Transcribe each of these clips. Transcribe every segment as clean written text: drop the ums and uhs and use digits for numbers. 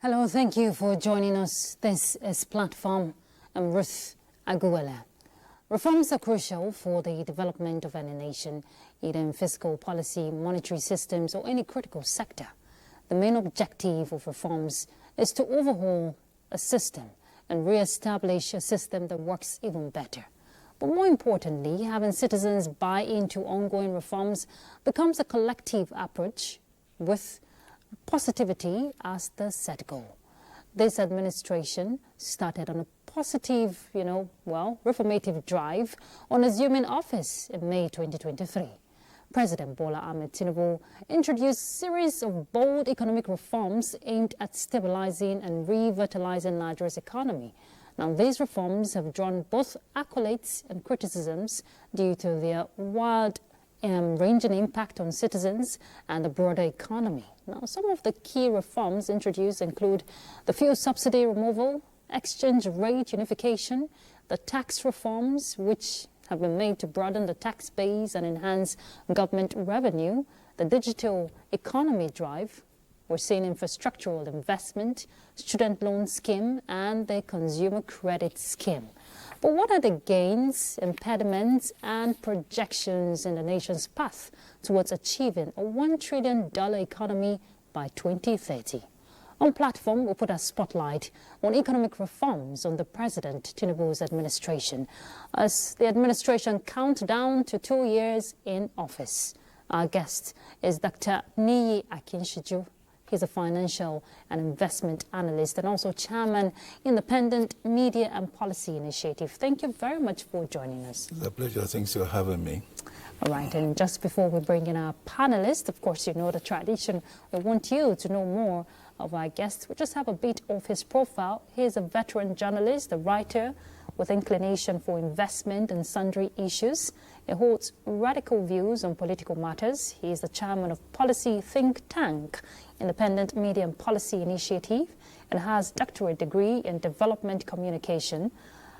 Hello, thank you for joining us. This is Platform. I'm Ruth Aguwele. Reforms are crucial for the development of any nation, either in fiscal policy, monetary systems, or any critical sector. The main objective of reforms is to overhaul a system and re-establish a system that works even better. But more importantly, having citizens buy into ongoing reforms becomes a collective approach with positivity as the set goal. This administration started on a positive, reformative drive on assuming office in May 2023. President Bola Ahmed Tinubu introduced a series of bold economic reforms aimed at stabilizing and revitalizing Nigeria's economy. Now, these reforms have drawn both accolades and criticisms due to their wide-ranging impact on citizens and the broader economy. Now, some of the key reforms introduced include the fuel subsidy removal, exchange rate unification, the tax reforms, which have been made to broaden the tax base and enhance government revenue, the digital economy drive. We're seeing infrastructural investment, student loan scheme, and the consumer credit scheme. But what are the gains, impediments, and projections in the nation's path towards achieving a $1 trillion economy by 2030? On Platform, we'll put a spotlight on economic reforms on the President Tinubu's administration as the administration counts down to 2 years in office. Our guest is Dr. Niyi Akinshiju. He's a financial and investment analyst and also chairman, Independent Media and Policy Initiative. Thank you very much for joining us. It's a pleasure. Thanks for having me. All right, and just before we bring in our panelists, of course, you know the tradition. We want you to know more of our guest. We just have a bit of his profile. He's a veteran journalist, a writer with inclination for investment and sundry issues. He holds radical views on political matters. He is the chairman of policy think tank, Independent Media and Policy Initiative, and has doctorate degree in development communication.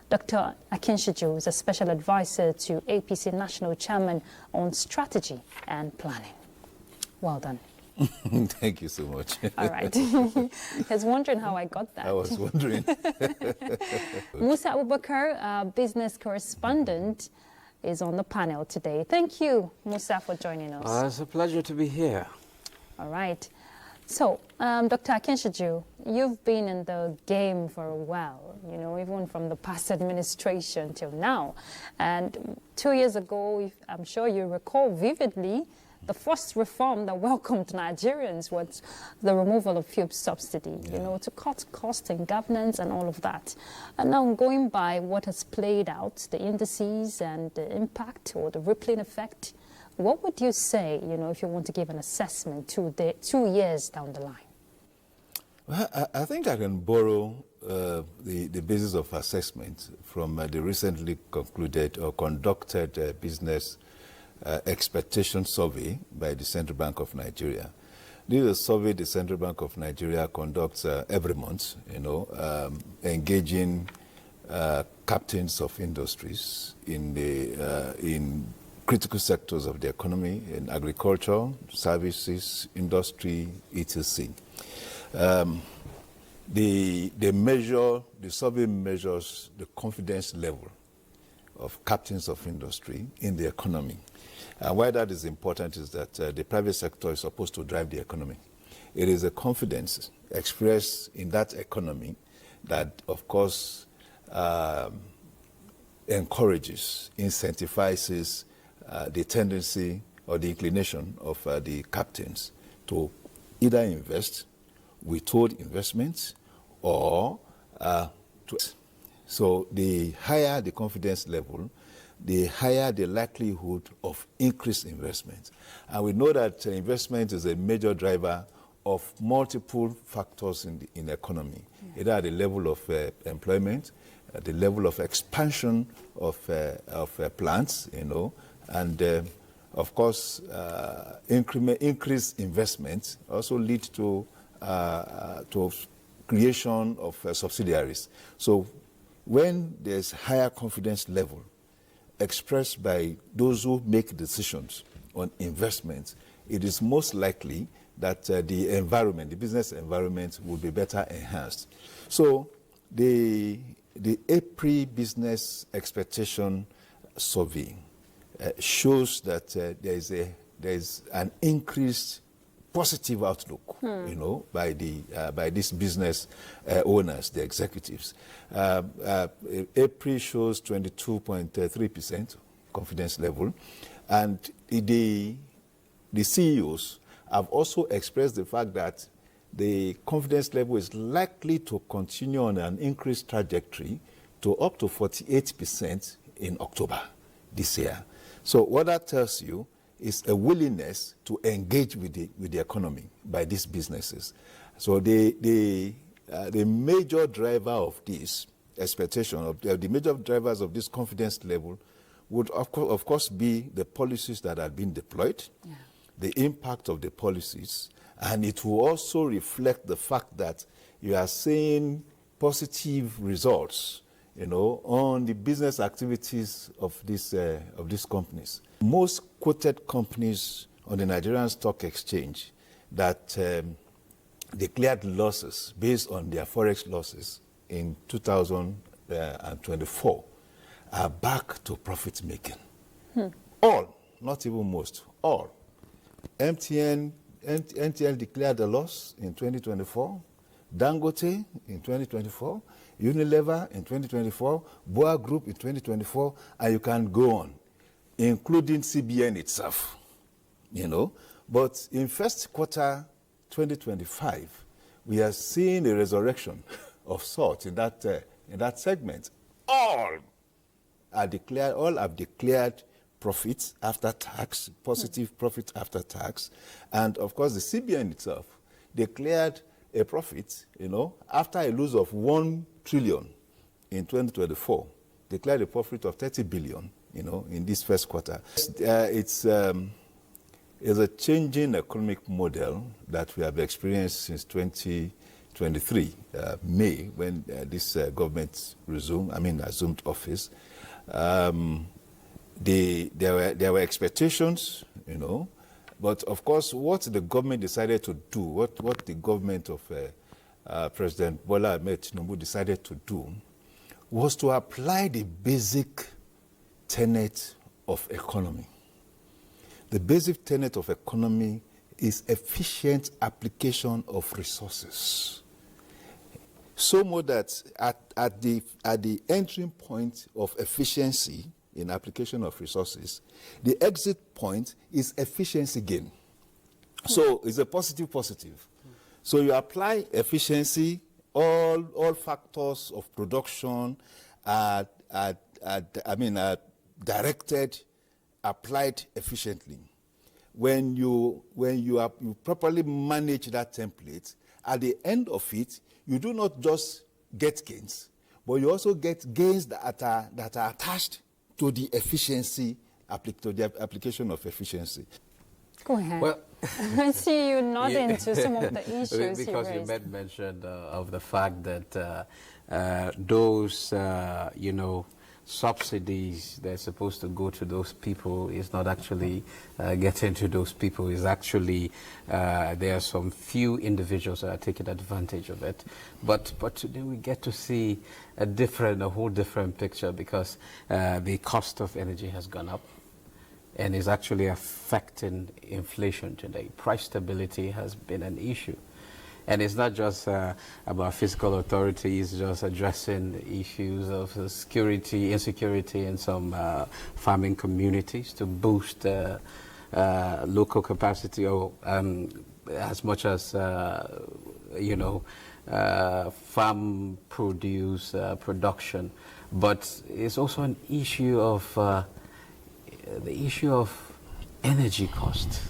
Dr. Akinshiju is a special advisor to APC National Chairman on strategy and planning. Well done. Thank you so much. All right. I was wondering how I got that. I was wondering. Musa Abubakar, business correspondent, is on the panel today. Thank you, Musa, for joining us. It's a pleasure to be here. All right. So, Dr. Akinshiju, you've been in the game for a while, even from the past administration till now. And 2 years ago, I'm sure you recall vividly, the first reform that welcomed Nigerians was the removal of fuel subsidy, to cut costs and governance and all of that. And now going by what has played out, the indices and the impact or the rippling effect, what would you say, if you want to give an assessment 2 years down the line? Well, I think I can borrow the basis of assessment from the recently concluded or conducted business expectation survey by the Central Bank of Nigeria. This is a survey the Central Bank of Nigeria conducts every month, engaging captains of industries in critical sectors of the economy, in agriculture, services, industry, etc. The survey measures the confidence level of captains of industry in the economy. Why that is important is that the private sector is supposed to drive the economy. It is a confidence expressed in that economy that, of course, encourages, incentivizes the tendency or the inclination of the captains to either invest, withhold investments, or so the higher the confidence level, the higher the likelihood of increased investment. And we know that investment is a major driver of multiple factors in the economy, either at the level of employment, at the level of expansion of plants, and of course, increased investment also lead to creation of subsidiaries. So when there's higher confidence level expressed by those who make decisions on investments, it is most likely that the environment, the business environment, would be better enhanced. So the April business expectation survey shows that there is an increased positive outlook, you know, by these business owners, the executives. April shows 22.3% confidence level, and the CEOs have also expressed the fact that the confidence level is likely to continue on an increased trajectory to up to 48% in October this year. So what that tells you is a willingness to engage with the economy by these businesses. So the major driver of this expectation, the major drivers of this confidence level would of course be the policies that have been deployed, the impact of the policies, and it will also reflect the fact that you are seeing positive results, you know, on the business activities of these companies. Most quoted companies on the Nigerian Stock Exchange that declared losses based on their forex losses in 2024 are back to profit making. All, not even most, all. MTN declared a loss in 2024, Dangote in 2024, Unilever in 2024, Boa Group in 2024, and you can go on, including CBN itself, you know. But in first quarter 2025, we are seeing a resurrection of sorts in that segment. All have declared profits after tax, positive profit after tax, and of course the CBN itself declared a profit, you know, after a loss of 1 trillion in 2024, declared a profit of 30 billion, you know, in this first quarter. It's a changing economic model that we have experienced since 2023, May, when this government assumed office. There were expectations, you know, but of course, what the government decided to do, what the government of President Bola Ahmed Tinubu decided to do, was to apply the basic tenet of economy. The basic tenet of economy is efficient application of resources. So much that at the entering point of efficiency in application of resources, the exit point is efficiency gain. So it's a positive. So you apply efficiency, all factors of production are directed, applied efficiently. When you properly manage that template, at the end of it, you do not just get gains, but you also get gains that are attached to the efficiency, to the application of efficiency. Go ahead. Well, I see you nod into some of the issues because you you raised. mentioned of the fact that those, subsidies that are supposed to go to those people is not actually getting to those people. Is actually there are some few individuals that are taking advantage of it. But today we get to see a whole different picture, because the cost of energy has gone up and is actually affecting inflation today. Price stability has been an issue. And it's not just about fiscal authorities just addressing issues of insecurity in some farming communities to boost local capacity, or as much as, farm produce production. But it's also an issue of the issue of energy cost.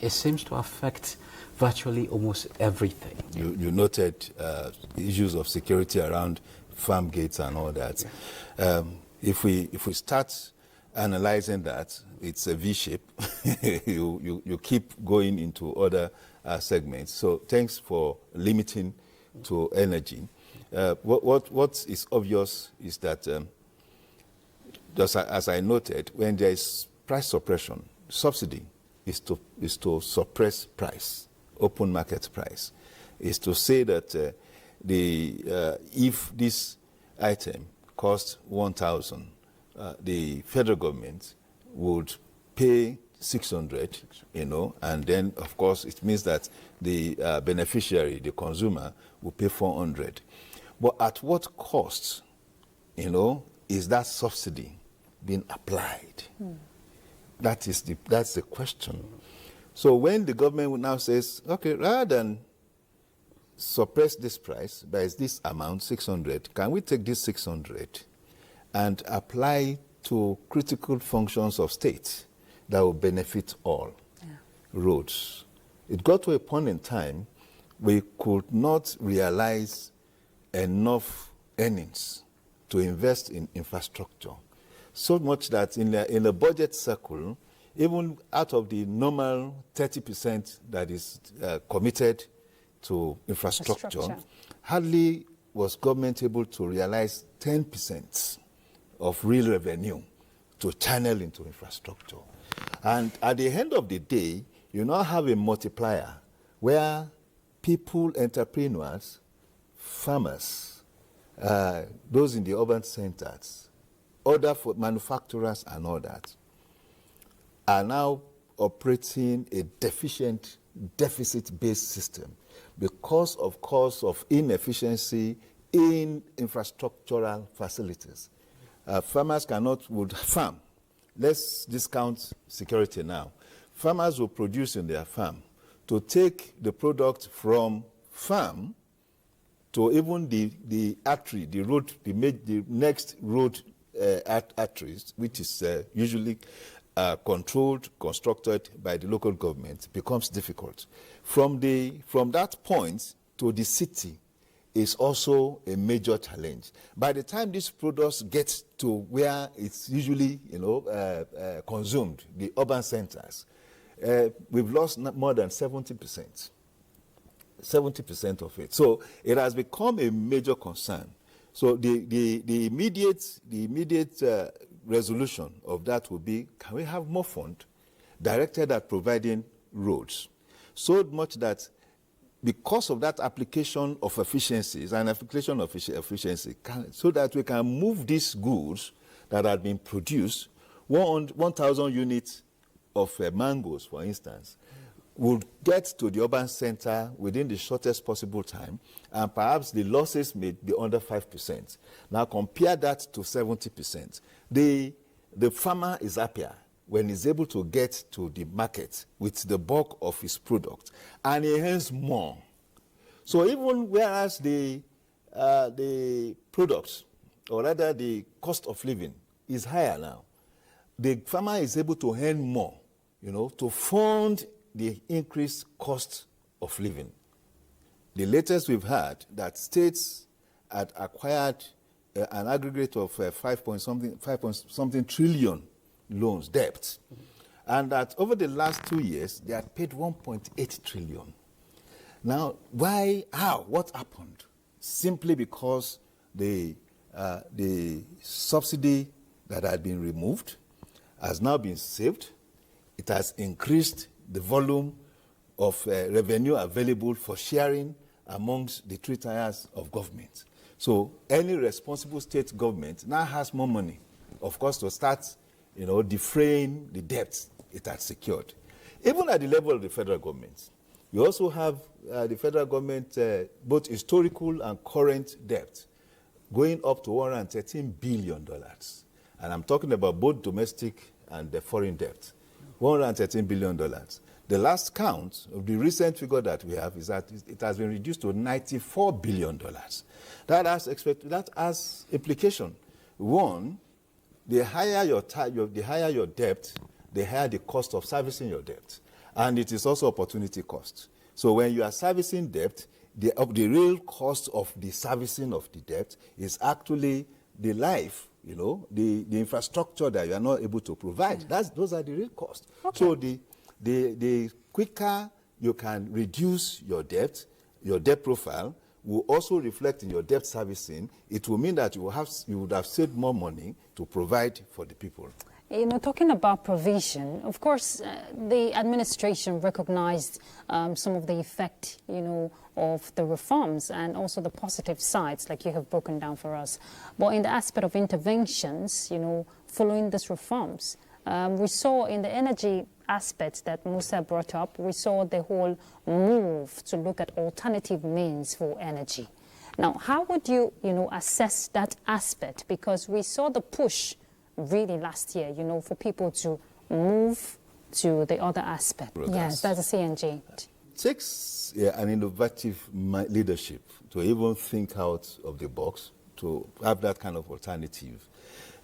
It seems to affect virtually almost everything. You noted issues of security around farm gates and all that. Yeah. If we start analyzing that, it's a V shape. you keep going into other segments. So thanks for limiting to energy. What is obvious is that, just as I noted, when there is price suppression, subsidy is to suppress price. open market price, is to say that if this item costs 1,000, the federal government would pay 600, and then, of course, it means that the beneficiary, the consumer, will pay 400. But at what cost, is that subsidy being applied? That's the question. So when the government now says, okay, rather than suppress this price by this amount, 600, can we take this 600 and apply to critical functions of state that will benefit all? Roads. It got to a point in time we could not realize enough earnings to invest in infrastructure. So much that in a budget circle, even out of the normal 30% that is committed to infrastructure, hardly was government able to realize 10% of real revenue to channel into infrastructure. And at the end of the day, you now have a multiplier where people, entrepreneurs, farmers, those in the urban centers, other manufacturers and all that, are now operating a deficit-based system because of cause of inefficiency in infrastructural facilities. Farmers would farm. Let's discount security now. Farmers will produce in their farm. To take the product from farm to even the artery, the road, the next road arteries, which is usually controlled, constructed by the local government, becomes difficult. From that point to the city is also a major challenge. By the time these products get to where it's usually consumed, the urban centers, we've lost more than 70%. 70% of it. So it has become a major concern. So the immediate resolution of that would be, can we have more fund directed at providing roads? So much that because of that application of efficiencies and application of efficiency, so that we can move these goods that have been produced, 1,000 units of mangoes, for instance, would get to the urban center within the shortest possible time, and perhaps the losses may be under 5%. Now compare that to 70%. The farmer is happier when he's able to get to the market with the bulk of his product, and he earns more. So even whereas the products, or rather the cost of living, is higher now, the farmer is able to earn more, to fund the increased cost of living. The latest we've had that states had acquired an aggregate of 5 point something trillion loans, debt, and that over the last 2 years they had paid 1.8 trillion. Now, why? How? What happened? Simply because the subsidy that had been removed has now been saved. It has increased the volume of revenue available for sharing amongst the three tiers of government. So any responsible state government now has more money, of course, to start, defraying the debts it had secured. Even at the level of the federal government, you also have the federal government, both historical and current debt, going up to $113 billion. And I'm talking about both domestic and the foreign debt. $113 billion. The last count of the recent figure that we have is that it has been reduced to $94 billion. That has implication. One, the higher your debt, the higher the cost of servicing your debt. And it is also opportunity cost. So when you are servicing debt, the real cost of the servicing of the debt is actually the life, the infrastructure that you are not able to provide. Those are the real costs. Okay. So the quicker you can reduce your debt profile will also reflect in your debt servicing. It will mean that you would have saved more money to provide for the people. You know, talking about provision, of course, the administration recognized some of the effect, you know, of the reforms and also the positive sides, like you have broken down for us. But in the aspect of interventions, you know, following these reforms, we saw in the energy aspects that Musa brought up, we saw the whole move to look at alternative means for energy. Now, how would you, you know, assess that aspect? Because we saw the push really last year, you know, for people to move to the other aspect. Yes, that's a CNG. It takes an innovative leadership to even think out of the box, to have that kind of alternative.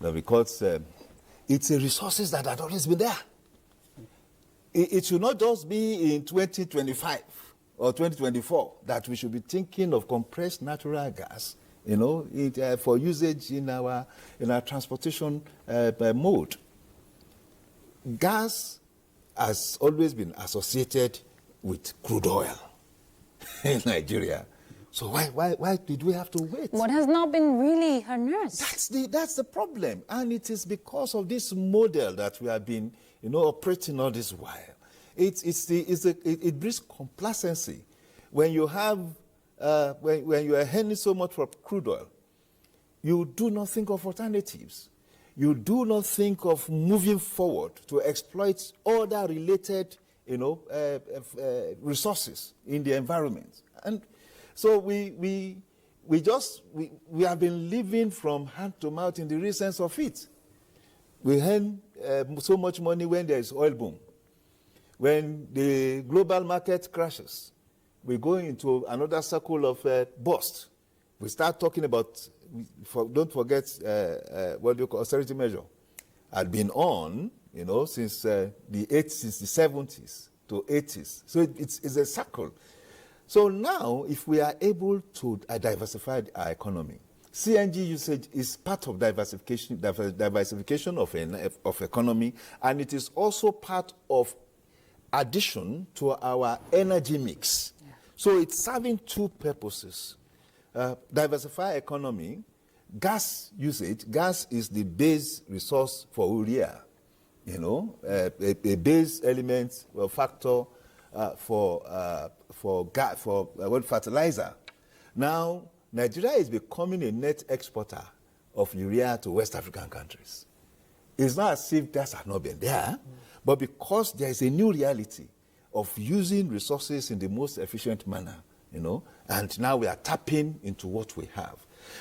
Now, because it's the resources that had always been there. It should not just be in 2025 or 2024 that we should be thinking of compressed natural gas, you know, for usage in our transportation mode. Gas has always been associated with crude oil in Nigeria. So why did we have to wait? What has not been really harnessed? That's the problem, and it is because of this model that we have been, you know, operating all this while. It brings complacency when you have when you are earning so much for crude oil. You do not think of alternatives. You do not think of moving forward to exploit other related, you know, resources in the environment. And so we have been living from hand to mouth in the real sense of it. We earn so much money when there is oil boom. When the global market crashes, we go into another circle of bust. We start talking about, don't forget what you call austerity measure, had been on, you know, since the 70s to 80s. So it's a circle. So now, if we are able to diversify our economy, CNG usage is part of diversification of economy, and it is also part of addition to our energy mix. Yeah. So it's serving two purposes. Diversify economy, gas usage. Gas is the base resource for urea, you know, a base element or factor for fertilizer. Now, Nigeria is becoming a net exporter of urea to West African countries. It's not as if that had not been there, but because there is a new reality of using resources in the most efficient manner, you know, and now we are tapping into what we have.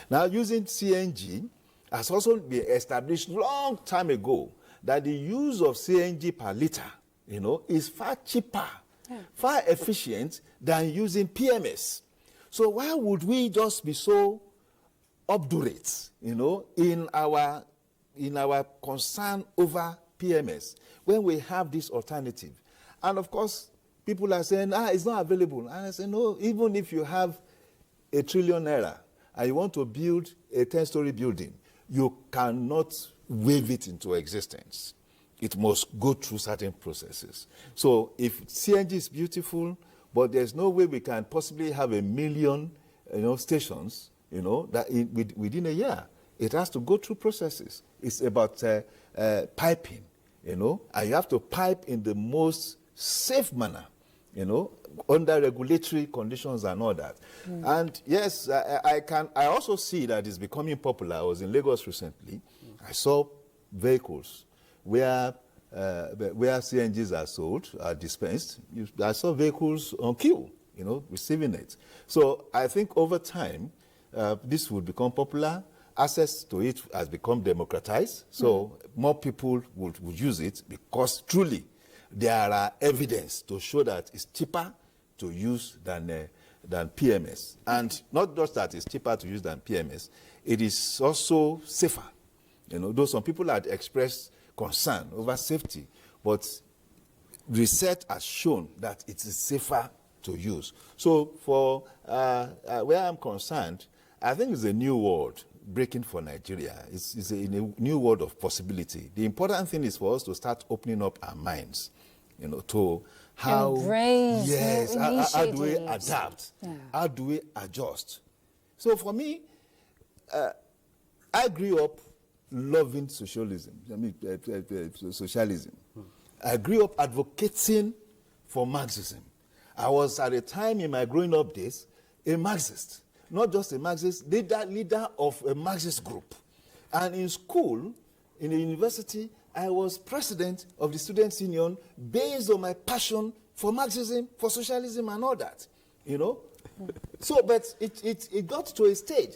Now, using CNG has also been established long time ago that the use of CNG per liter, you know, is far cheaper, far efficient than using PMS. So why would we just be so obdurate, you know, in our concern over PMS when we have this alternative? And of course, people are saying, it's not available. And I say, no, even if you have ₦1 trillion and you want to build a 10-story building, you cannot wave it into existence. It must go through certain processes. So if CNG is beautiful, but there's no way we can possibly have 1 million, you know, stations, you know, that within a year. It has to go through processes. It's about piping, you know, and you have to pipe in the most safe manner, you know, under regulatory conditions and all that. And yes, I also see that it's becoming popular. I was in Lagos recently. I saw vehicles where CNGs are sold, are dispensed. I saw vehicles on queue, you know, receiving it. So I think over time, this will become popular. Access to it has become democratized, so more people would use it because truly there are evidence to show that it's cheaper to use than PMS. And not just that it's cheaper to use than PMS, it is also safer. You know, though some people had expressed concern over safety, but research has shown that it is safer to use. So for where I'm concerned, I think it's a new world breaking for Nigeria. It's a new world of possibility. The important thing is for us to start opening up our minds, you know, to how, embrace, yes, how do we adapt? Yeah. How do we adjust? So for me, I grew up loving socialism. Socialism. I grew up advocating for Marxism. I was at a time in my growing up days a Marxist, not just a Marxist, leader of a Marxist group. And in school, in the university, I was president of the Students' Union based on my passion for Marxism, for socialism, and all that, you know. So, but it got to a stage.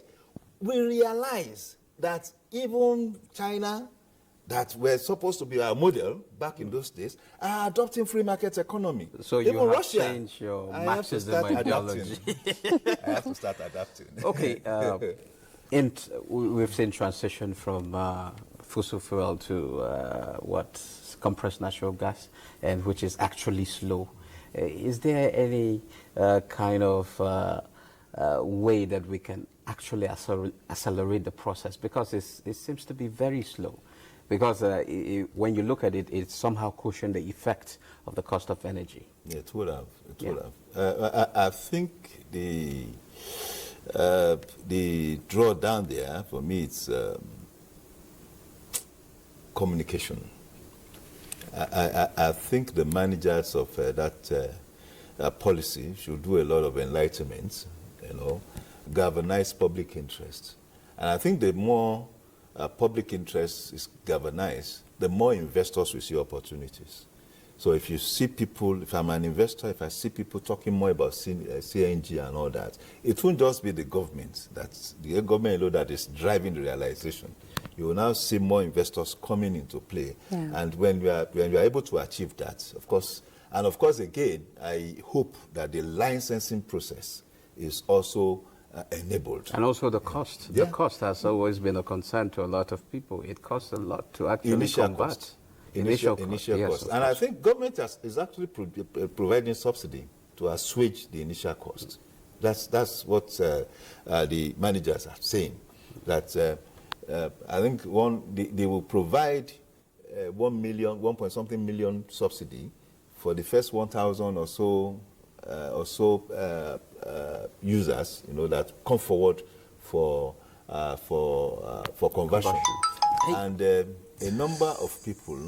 We realized that even China, that were supposed to be our model back in those days, are adopting free market economy. So even you have Russia, changed your Marxism ideology. I have to start adapting. Okay, we've seen transition from fossil fuel to compressed natural gas, and which is actually slow. Is there any kind of way that we can actually accelerate the process? Because it seems to be very slow. Because when you look at it, it somehow cushioned the effect of the cost of energy. Yeah, it would have. It would have. I think the drawdown there, for me, it's communication. I think the managers of that policy should do a lot of enlightenment, you know, galvanize public interest. And I think the more public interest is galvanized, the more investors will see opportunities. So if you see people, if I'm an investor, if I see people talking more about CNG and all that, it won't just be the government. That's the government alone that is driving the realization. You will now see more investors coming into play. Yeah. And when we are able to achieve that, of course, and of course, again, I hope that the licensing process is also enabled. And also the cost. Yeah. The cost has always been a concern to a lot of people. It costs a lot to actually convert. Initial cost. Yes, and I think government is actually providing subsidy to assuage the initial cost. That's what the managers are saying. That I think they will provide 1 point something million subsidy for the first 1,000 or so users, you know, that come forward for conversion. And a number of people,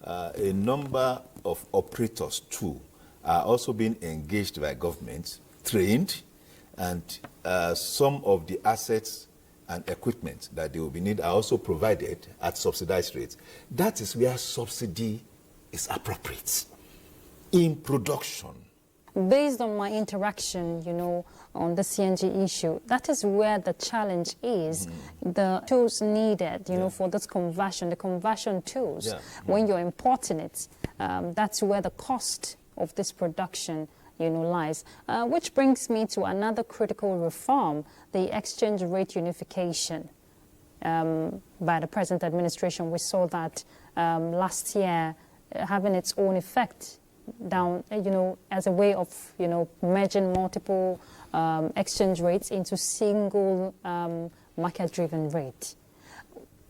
a number of operators too, are also being engaged by government, trained, and some of the assets and equipment that they will be need are also provided at subsidized rates. That is where subsidy is appropriate in production. Based on my interaction, you know, on the CNG issue, that is where the challenge is. The tools needed, you know, for this conversion, the conversion tools, when you're importing it, that's where the cost of this production, you know, lies. Which brings me to another critical reform, the exchange rate unification by the present administration. We saw that last year having its own effect down, you know, as a way of, you know, merging multiple exchange rates into single market-driven rate.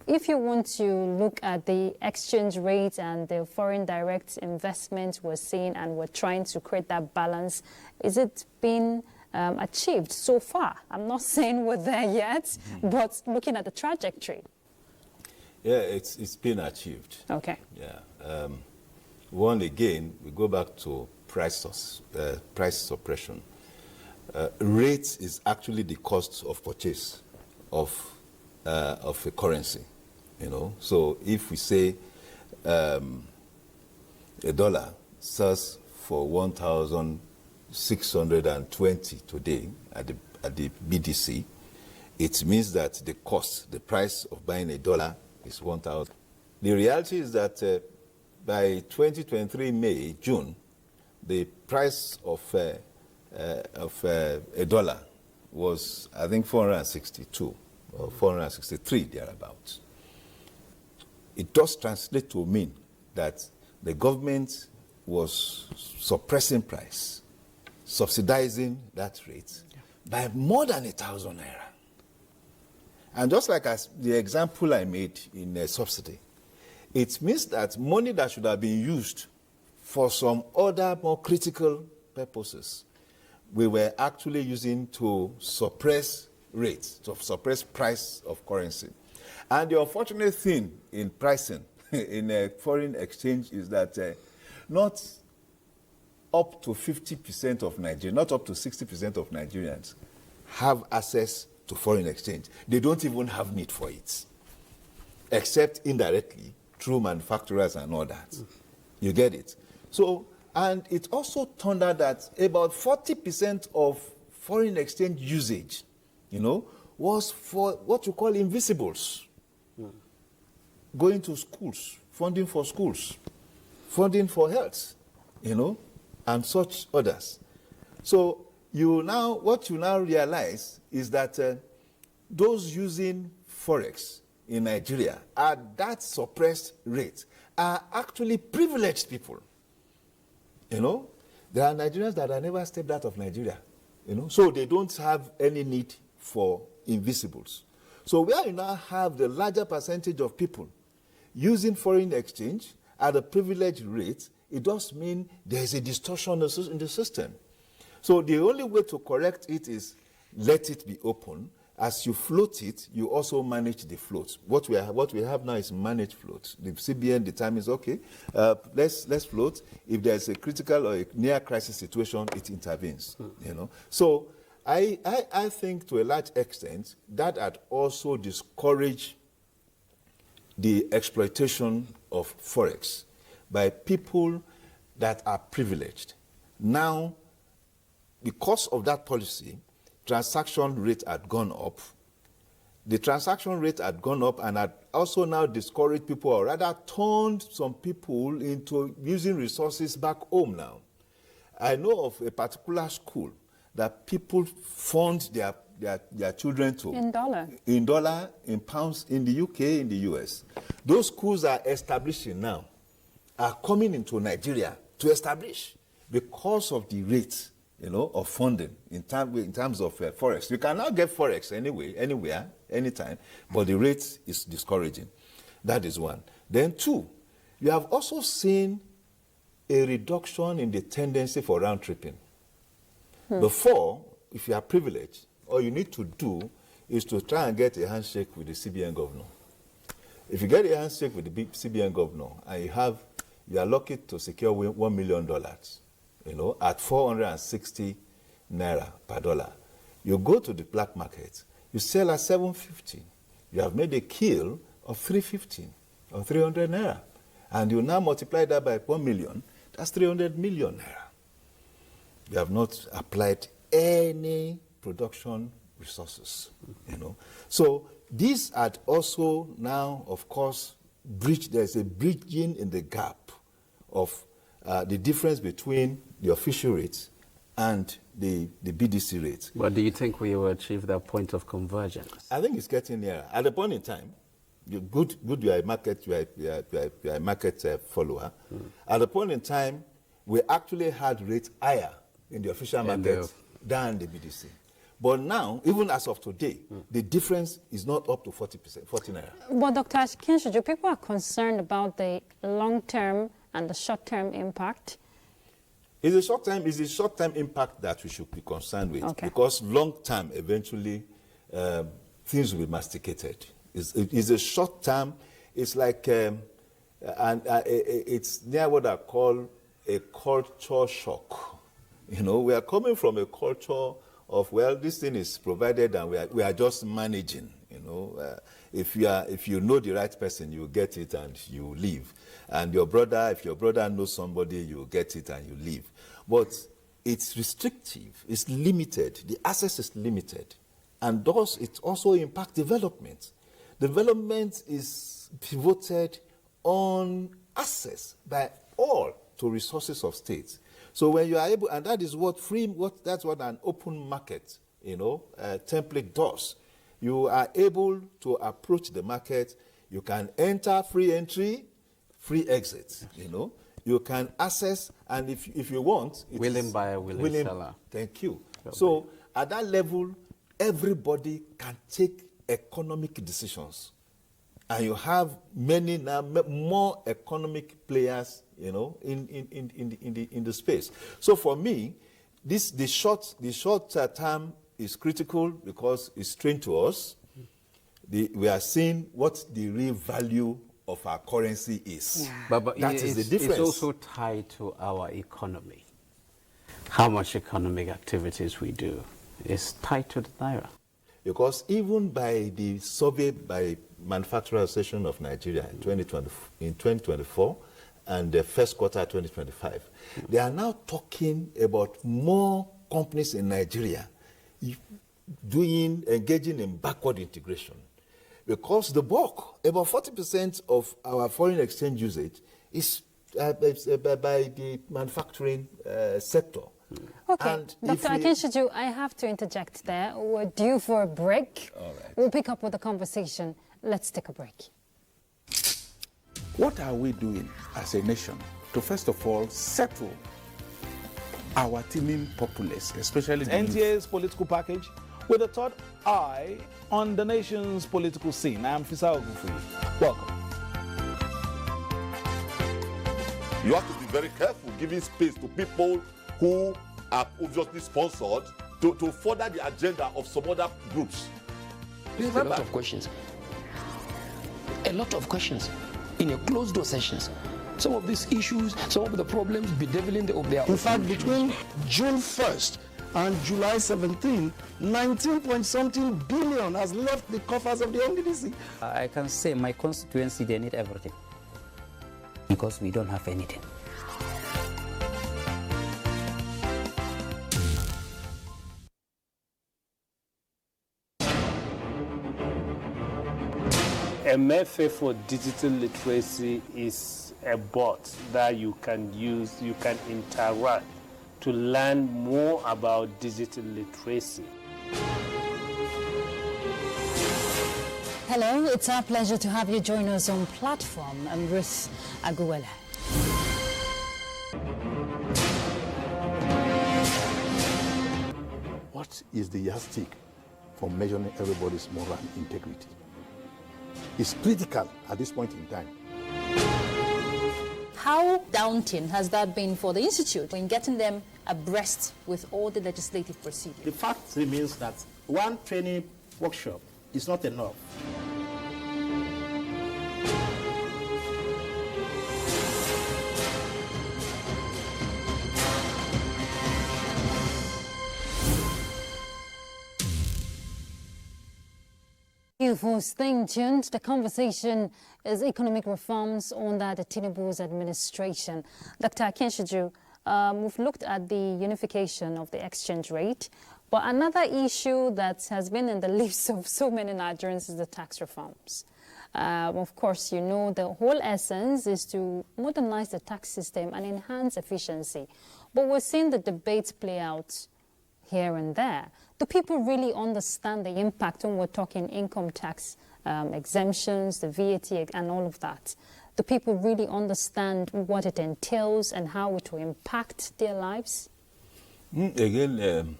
If you want to look at the exchange rate and the foreign direct investment we're seeing and we're trying to create that balance, is it been achieved so far? I'm not saying we're there yet, but looking at the trajectory. Yeah, it's been achieved. Okay. Yeah. One, again, we go back to price suppression. Rate is actually the cost of purchase of a currency, you know. So if we say a dollar sells for 1,620 today at the BDC, it means that the price of buying a dollar is 1,000. The reality is that by 2023 June, the price of a dollar was, I think, 462 or 463 thereabouts. It does translate to mean that the government was suppressing price, subsidizing that rate by more than 1,000 naira. And just like the example I made in a subsidy, it means that money that should have been used for some other more critical purposes, we were actually using to suppress rates, to suppress price of currency. And the unfortunate thing in pricing in a foreign exchange is that not up to 50% of Nigerians, not up to 60% of Nigerians have access to foreign exchange. They don't even have need for it, except indirectly through manufacturers and all that. You get it? So, and it also turned out that about 40% of foreign exchange usage, was for what you call invisibles. Going to schools, funding for schools, funding for health, and such others. So what you now realize is that those using Forex in Nigeria at that suppressed rate are actually privileged people. There are Nigerians that have never stepped out of Nigeria, so they don't have any need for invisibles. So where you now have the larger percentage of people using foreign exchange at a privileged rate, it does mean there is a distortion in the system. So the only way to correct it is let it be open. As you float it, you also manage the float. What we have now is managed float. The CBN determines, okay, let's float. If there's a critical or a near crisis situation, it intervenes. So I think to a large extent that had also discouraged the exploitation of Forex by people that are privileged. Now, because of that policy, transaction rate had gone up. The transaction rate had gone up and had also now discouraged people, or rather turned some people into using resources back home now. I know of a particular school that people fund their children to. In dollar, in pounds, in the UK, in the US. Those schools are establishing now, are coming into Nigeria to establish because of the rate, of funding in terms of Forex. You can now get Forex anywhere, anytime, but the rate is discouraging. That is one. Then two, you have also seen a reduction in the tendency for round tripping. Before, if you are privileged, all you need to do is to try and get a handshake with the CBN governor. If you get a handshake with the CBN governor and you are lucky to secure $1 million, at 460 naira per dollar, you go to the black market, you sell at 750. You have made a kill of 350 or 300 naira. And you now multiply that by 1 million, that's 300 million naira. You have not applied any production resources, So these had also now, of course, there's a bridging in the gap of the difference between the official rate and the BDC rate. But do you think we will achieve that point of convergence? I think it's getting nearer. At the point in time, you are a market, follower. At the point in time, we actually had rates higher in the official market than the BDC. But now, even as of today, the difference is not up to 40 naira. But Dr. Kinshuju, people are concerned about the long-term and the short-term impact. It's a short-term impact that we should be concerned with, because long-term, eventually, things will be masticated. It's a short-term. It's like, it's near what I call a culture shock. We are coming from a culture of, well, this thing is provided and we are just managing. If you know the right person, you get it and you leave. And if your brother knows somebody, you get it and you leave. But it's restrictive, it's limited, the access is limited. And thus it also impacts development. Development is pivoted on access by all to resources of states. So when you are able, and that is that's what an open market, template does. You are able to approach the market. You can enter, free entry, free exit. You can access, and if you want, willing buyer, willing seller. Thank you. So at that level, everybody can take economic decisions, and you have more economic players, in the space. So for me, the short term is critical because it's strange to us. we are seeing what the real value of our currency is. Yeah. But that is the difference. It's also tied to our economy. How much economic activities we do is tied to the naira. Because even by the survey by Manufacturers Association of Nigeria in 2024 and the first quarter 2025, they are now talking about more companies in Nigeria engaging in backward integration. Because the bulk, about 40% of our foreign exchange usage is by the manufacturing sector. Okay, And Dr. Akinshiju, I have to interject there. We're due for a break. All right. We'll pick up with the conversation. Let's take a break. What are we doing as a nation to, first of all, settle our teeming populace, especially the youth? NTA's political package with a third eye on the nation's political scene. I'm Fisa Ogunfuyi. Welcome. You have to be very careful giving space to people who are obviously sponsored to further the agenda of some other groups. There's a lot of questions. A lot of questions in a closed-door sessions. Some of these issues, some of the problems bedeviling their In fact, between June 1st and July 17, 19-point-something billion has left the coffers of the NDDC. I can say my constituency, they need everything because we don't have anything. MFA for digital literacy is a bot that you can use, you can interact to learn more about digital literacy. Hello, it's our pleasure to have you join us on platform. I'm Ruth Aguwele. What is the yardstick for measuring everybody's moral integrity? It's critical at this point in time. How daunting has that been for the Institute in getting them abreast with all the legislative procedures? The fact remains that one training workshop is not enough. Thank you for staying tuned. The conversation is economic reforms under the Tinubu's administration. Dr. Akinshiju, we've looked at the unification of the exchange rate, but another issue that has been in the lips of so many Nigerians is the tax reforms. Of course, you know the whole essence is to modernize the tax system and enhance efficiency. But we're seeing the debates play out here and there. Do people really understand the impact when we're talking income tax exemptions, the VAT and all of that? Do people really understand what it entails and how it will impact their lives? Again,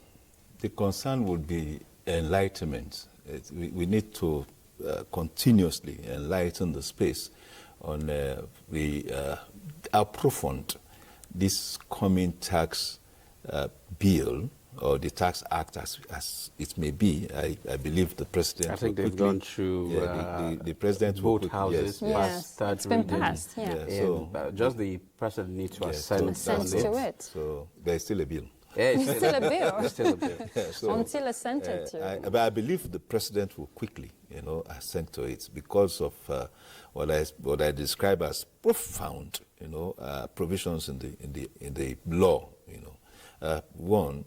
the concern would be enlightenment. We need to continuously enlighten the space on approfund this coming tax bill or the tax act as it may be. I believe the president. I think they've gone through the president both houses. Yes, it's been passed. Yeah. So just the president needs to assent to it. So there's still a bill. Yeah, it's still a bill. It's still a bill. Yeah, so, until assented to. But I believe the president will quickly, assent to it because of what I describe as profound, provisions in the law. One,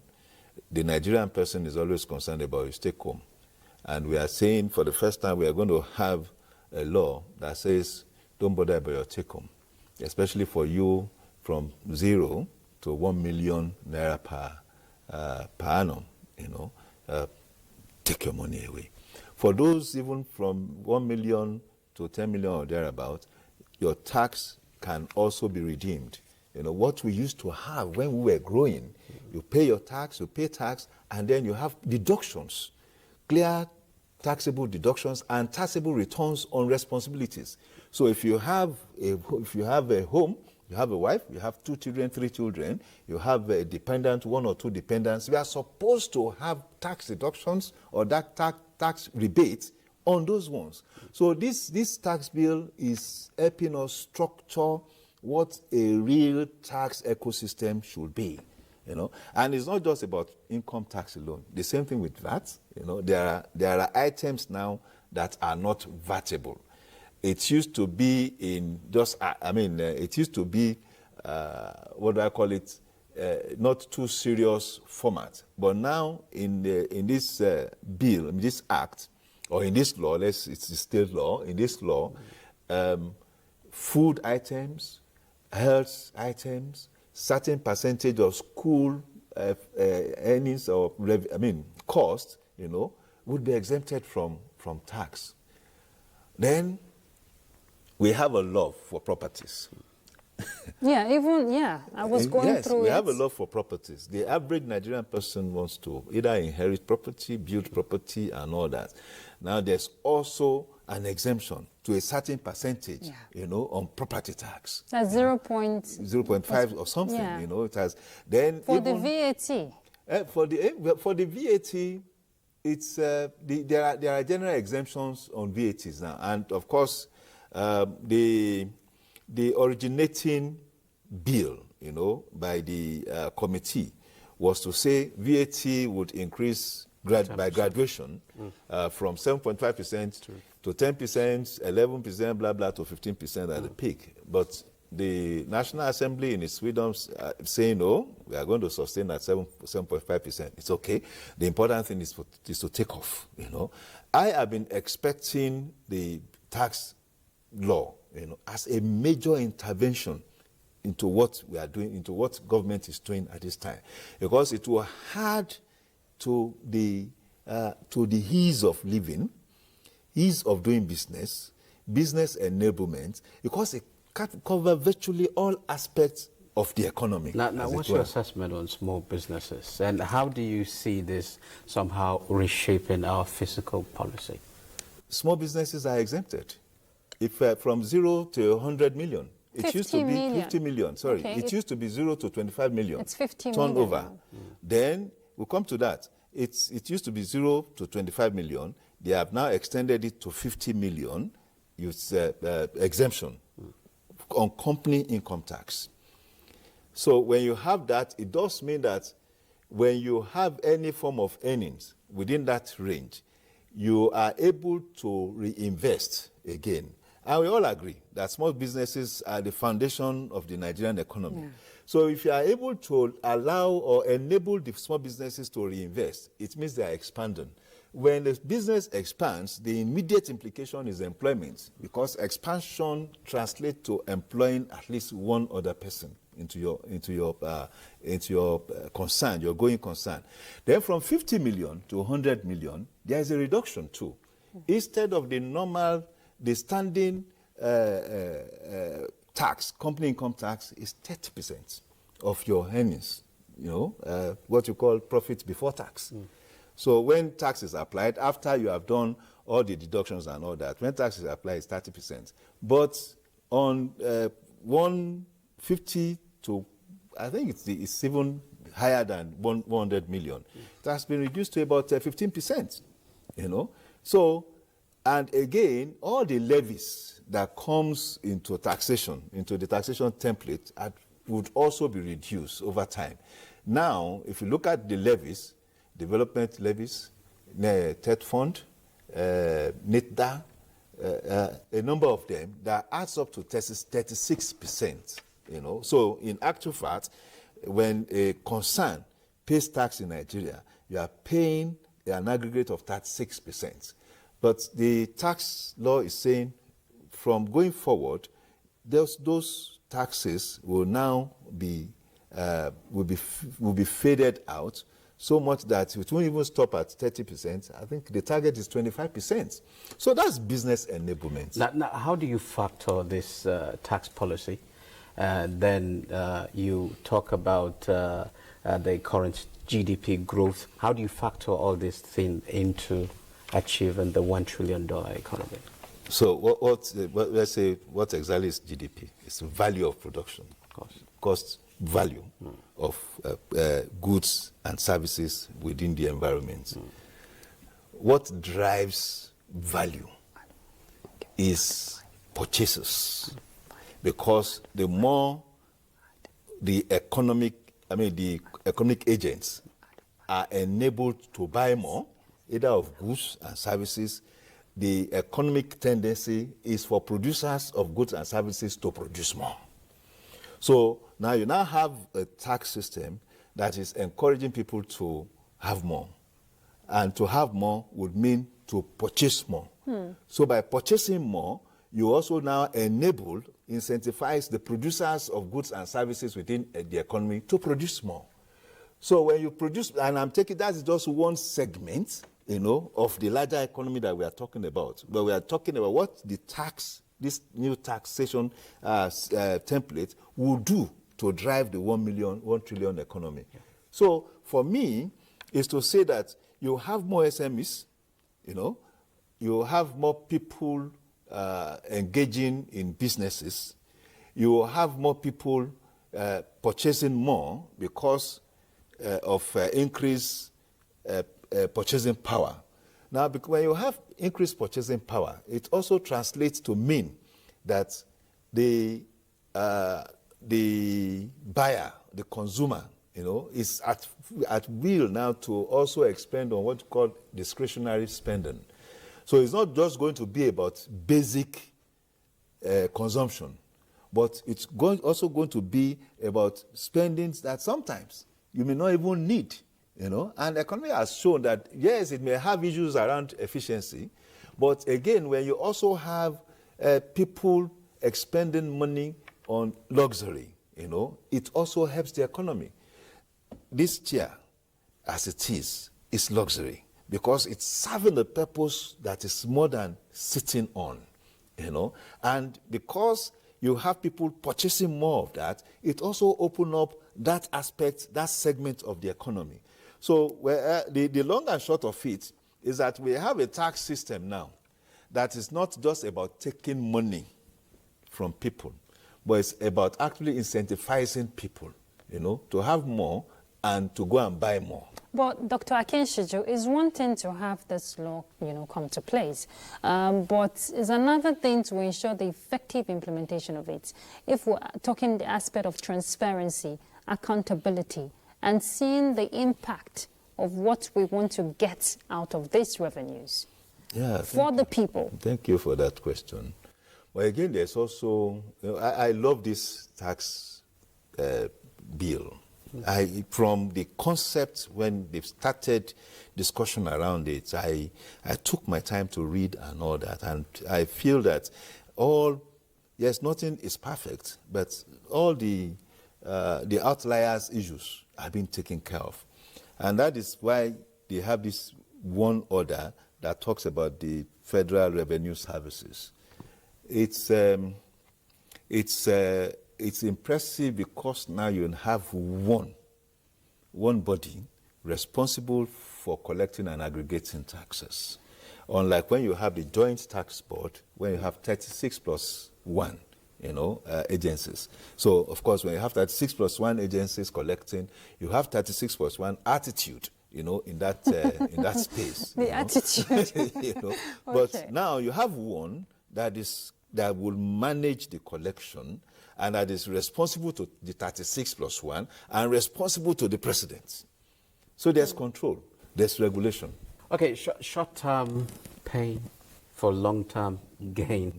the Nigerian person is always concerned about his take home, and we are saying for the first time we are going to have a law that says don't bother about your take home, especially for you from 0 to 1 million naira per annum. Take your money away. For those even from 1 million to 10 million or thereabout, your tax can also be redeemed. What we used to have when we were growing, you pay your tax, you pay tax, and then you have deductions, clear taxable deductions and taxable returns on responsibilities. So if you have a home, you have a wife, you have 2 children, 3 children, you have a dependent, 1 or 2 dependents, we are supposed to have tax deductions or that tax rebates on those ones. So this tax bill is helping us structure what a real tax ecosystem should be, And it's not just about income tax alone. The same thing with VAT. There are items now that are not VATable. It used to be in it used to be, what do I call it, not too serious format. But now in this bill, in this act, or in this law, it's state law, in this law, food items, health items, certain percentage of school earnings or cost, would be exempted from tax. Then we have a love for properties. I was going through it. Yes, we have a love for properties. The average Nigerian person wants to either inherit property, build property, and all that. Now, there's also an exemption to a certain percentage, on property tax. That's 0.5 or something, it has. Then for the VAT? For the VAT, it's there are general exemptions on VATs now, and of course, the originating bill, by the committee was to say VAT would increase by graduation from 7.5% to 10%, 11%, blah, blah, to 15% at the peak. But the National Assembly in its freedom saying, no, we are going to sustain at 7.5%. It's okay. The important thing is to take off, I have been expecting the tax law, as a major intervention into what we are doing, into what government is doing at this time, because it will add to the ease of living, ease of doing business enablement, because it can cover virtually all aspects of the economy. Now what's your assessment on small businesses, and how do you see this somehow reshaping our fiscal policy? Small businesses are exempted. If from 0 to 100 million, it used to be 50 million. Sorry, okay. It used to be 0 to 25 million. It's 50 turnover. Million. Then we'll come to that. It used to be 0 to 25 million. They have now extended it to 50 million. Use exemption on company income tax. So when you have that, it does mean that when you have any form of earnings within that range, you are able to reinvest again. And we all agree that small businesses are the foundation of the Nigerian economy. Yeah. So if you are able to allow or enable the small businesses to reinvest, it means they are expanding. When the business expands, the immediate implication is employment, because expansion translates to employing at least one other person into your concern, your going concern. Then from 50 million to 100 million, there is a reduction too. Instead of the standing tax, company income tax, is 30% of your earnings, what you call profit before tax. So when tax is applied, after you have done all the deductions and all that, when tax is applied, it's 30%. But on 150 to, I think it's even higher than 100 million, it has been reduced to about 15%, So, and again, all the levies that comes into taxation, into the taxation template, would also be reduced over time. Now, if you look at the levies, development levies, TED Fund, NITDA, a number of them, that adds up to 36%. So in actual fact, when a concern pays tax in Nigeria, you are paying an aggregate of 36%. But the tax law is saying from going forward, those taxes will now be faded out, so much that it won't even stop at 30%. I think the target is 25%. So that's business enablement. Now how do you factor this tax policy? Then you talk about the current GDP growth. How do you factor all these things into achieving the $1 trillion economy? So let's say what exactly is GDP? It's the value of production, cost value of goods and services within the environment. What drives value is purchases, because the more the economic agents are enabled to buy more, either of goods and services, the economic tendency is for producers of goods and services to produce more. So now you now have a tax system that is encouraging people to have more. And to have more would mean to purchase more. So by purchasing more, you also now incentivize the producers of goods and services within the economy to produce more. So when you produce, and I'm taking that is just one segment, of the larger economy that we are talking about. But we are talking about what this new taxation template will do to drive the 1 trillion economy. Yeah. So for me, is to say that you have more SMEs, you have more people engaging in businesses, you have more people purchasing more because of increased purchasing power. Now, when you have increased purchasing power, it also translates to mean that the buyer, the consumer, is at will now to also expend on what you call discretionary spending. So it's not just going to be about basic consumption, but it's also going to be about spending that sometimes you may not even need, And the economy has shown that, yes, it may have issues around efficiency, but again, when you also have people expending money on luxury, it also helps the economy. This chair, as it is luxury because it's serving a purpose that is more than sitting on, And because you have people purchasing more of that, it also opens up that aspect, that segment of the economy. So the long and short of it is that we have a tax system now that is not just about taking money from people, but it's about actually incentivizing people, to have more and to go and buy more. But Dr. Akinshiju, it's one thing to have this law, come to place, but it's another thing to ensure the effective implementation of it. If we're talking the aspect of transparency, accountability, and seeing the impact of what we want to get out of these revenues for the people. Thank you for that question. But again, there's also, I love this tax bill. From the concept, when they've started discussion around it, I took my time to read and all that, and I feel that nothing is perfect, but all the outliers issues have been taken care of. And that is why they have this one order that talks about the Federal Revenue Services. It's impressive because now you have one body responsible for collecting and aggregating taxes. Unlike when you have the Joint Tax Board, when you have 36 plus 1, agencies. So, of course, when you have 36 plus 1 agencies collecting, you have 36 plus 1 attitude, in that space. The attitude. But Okay. now you have one that will manage the collection and that is responsible to the 36 plus 1 and responsible to the president. So there's control, there's regulation. Okay, short-term pain for long-term gain.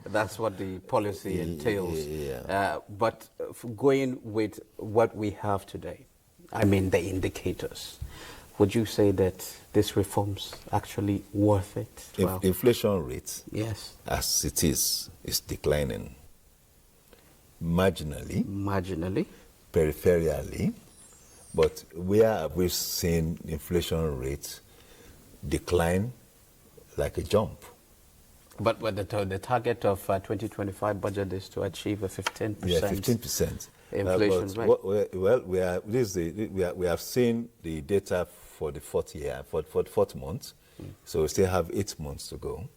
That's what the policy entails. But going with what we have today, the indicators, would you say that this reform's actually worth it? Inflation rate, yes, as it is declining. Marginally, peripherally, but where have we seen inflation rates decline like a jump? But the target of 2025 budget is to achieve a 15%. Yeah, 15% inflation rate. We have seen the data for the fourth year, for the fourth month, so we still have 8 months to go.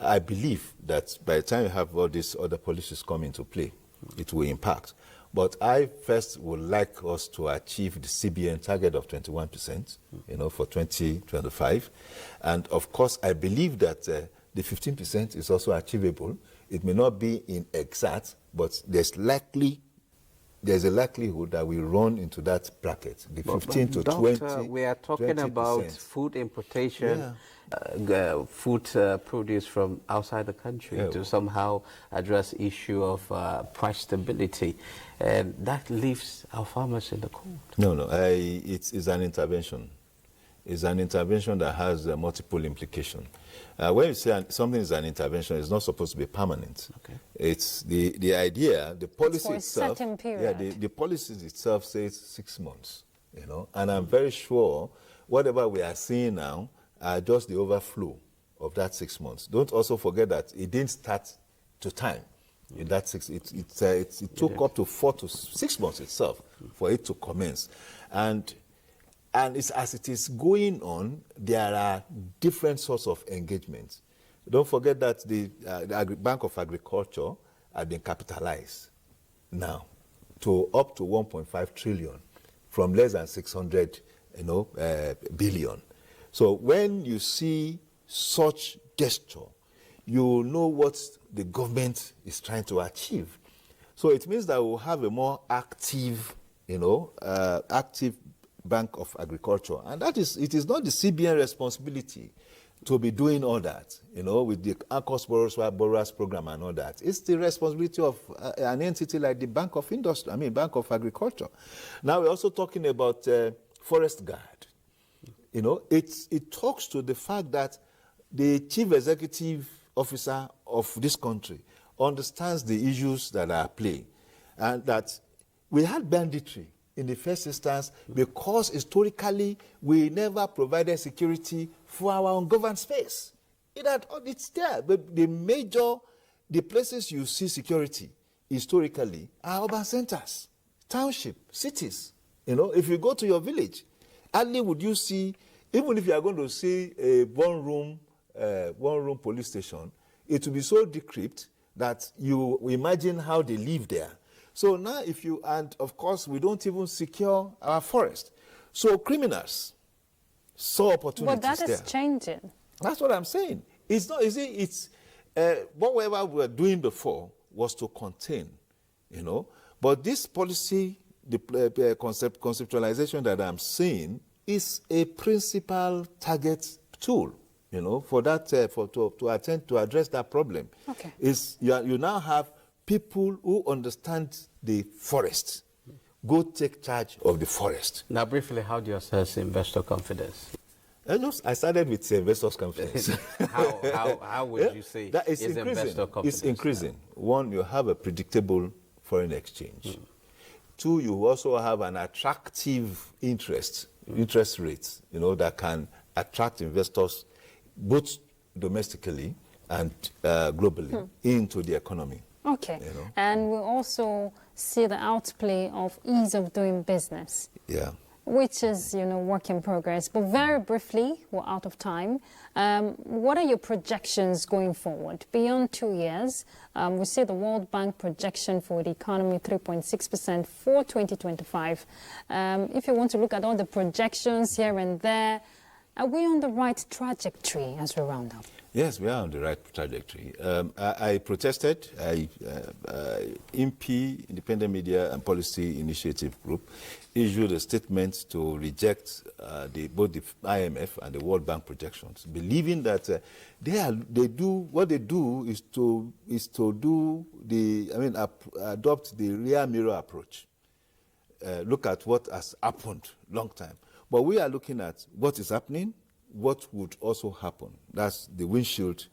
I believe that by the time you have all these other policies come into play, it will impact. But I first would like us to achieve the CBN target of 21%, for 2025. And of course, I believe that the 15% is also achievable. It may not be in exact, but there's a likelihood that we run into that bracket, the 15 to Doctor, 20. We are talking 20%. about food importation, food produce from outside the country to somehow address issue of price stability, and that leaves our farmers in the cold. No, it's an intervention. It's an intervention that has multiple implications. When you say something is an intervention, it's not supposed to be permanent. Okay. It's the idea, the policy for itself. A certain period. Yeah, the policy itself says 6 months. And I'm very sure whatever we are seeing now are just the overflow of that 6 months. Don't also forget that it didn't start to time. In that it took up to 4 to 6 months itself for it to commence, and it's, as it is going on, there are different sorts of engagements. Don't forget that the Bank of Agriculture has been capitalized now to up to 1.5 trillion from less than 600 billion. So when you see such gesture, you know what the government is trying to achieve. So it means that we'll have a more active, active Bank of Agriculture. And it is not the CBN responsibility to be doing all that, with the ACOS Borrowers Program and all that. It's the responsibility of an entity like the Bank of Agriculture. Now we're also talking about Forest Guard. It talks to the fact that the Chief Executive Officer of this country understands the issues that are at play, and that we had banditry in the first instance because historically we never provided security for our ungoverned space. It's there, but the places you see security historically are urban centers, township, cities. If you go to your village, hardly would you see, even if you are going to see a one-room police station, it will be so decrepit that you imagine how they live there. So now and of course we don't even secure our forest. So criminals saw opportunities there. But that is changing. That's what I'm saying. It's not easy. It's whatever we were doing before was to contain, But this policy, the conceptualization that I'm seeing, is a principal target tool, for that, to address that problem. Okay. You now have people who understand the forest go take charge of the forest. Now, briefly, how do you assess investor confidence? I started with investors' confidence. how would you say that is investor confidence? It's increasing. One, you have a predictable foreign exchange. Two, you also have an attractive interest rates, that can attract investors both domestically and globally into the economy. Okay. And we also see the outplay of ease of doing business. Yeah. Which is, work in progress. But very briefly, we're out of time. What are your projections going forward? Beyond 2 years, we see the World Bank projection for the economy, 3.6% for 2025. If you want to look at all the projections here and there, are we on the right trajectory as we round up? Yes, we are on the right trajectory. I protested. IMPI, Independent Media and Policy Initiative Group, issued a statement to reject both the IMF and the World Bank projections, believing that what they do is to adopt the rear mirror approach. Look at what has happened long time. But we are looking at what is happening, what would also happen. That's the windshield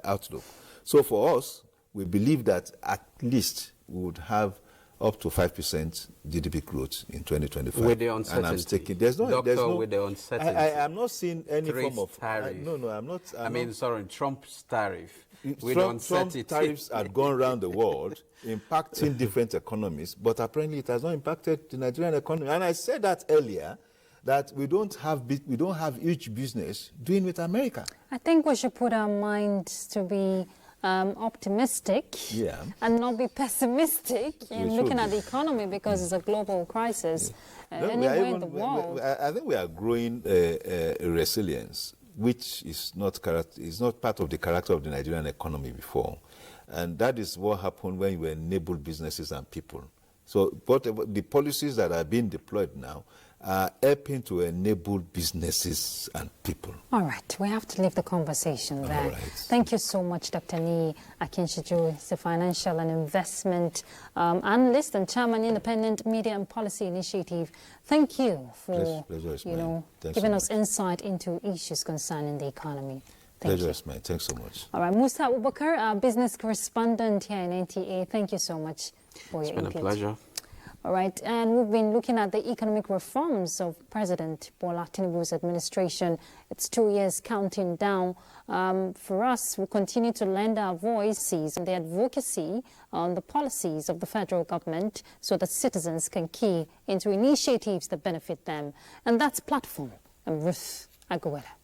outlook. So for us, we believe that at least we would have up to 5% GDP growth in 2025. With the uncertainty. And I'm sticking. There's no with the uncertainty. I am not seeing any form of tariff. I'm not. Trump's tariff. Trump tariffs had gone around the world, impacting different economies, but apparently it has not impacted the Nigerian economy. And I said that earlier, that we don't have huge business doing with America. I think we should put our minds to be optimistic and not be pessimistic in looking at the economy because it's a global crisis anywhere in the world. I think we are growing resilience, which is not part of the character of the Nigerian economy before. And that is what happened when you enable businesses and people. So the policies that are being deployed now are helping to enable businesses and people. All right, we have to leave the conversation there. All right. Thank you so much, Dr. Ni Akinshiju, the Financial and Investment Analyst and Chairman, Independent Media and Policy Initiative. Thank you for giving us insight into issues concerning the economy. Pleasure, man. Thanks so much. All right, Musa Abubakar, our business correspondent here in NTA. Thank you so much for your input. It's been a pleasure. All right, and we've been looking at the economic reforms of President Bola Tinubu's administration. It's 2 years counting down. For us, we'll continue to lend our voices in the advocacy on the policies of the federal government so that citizens can key into initiatives that benefit them. And that's Platform. I'm Ruth Aguilera.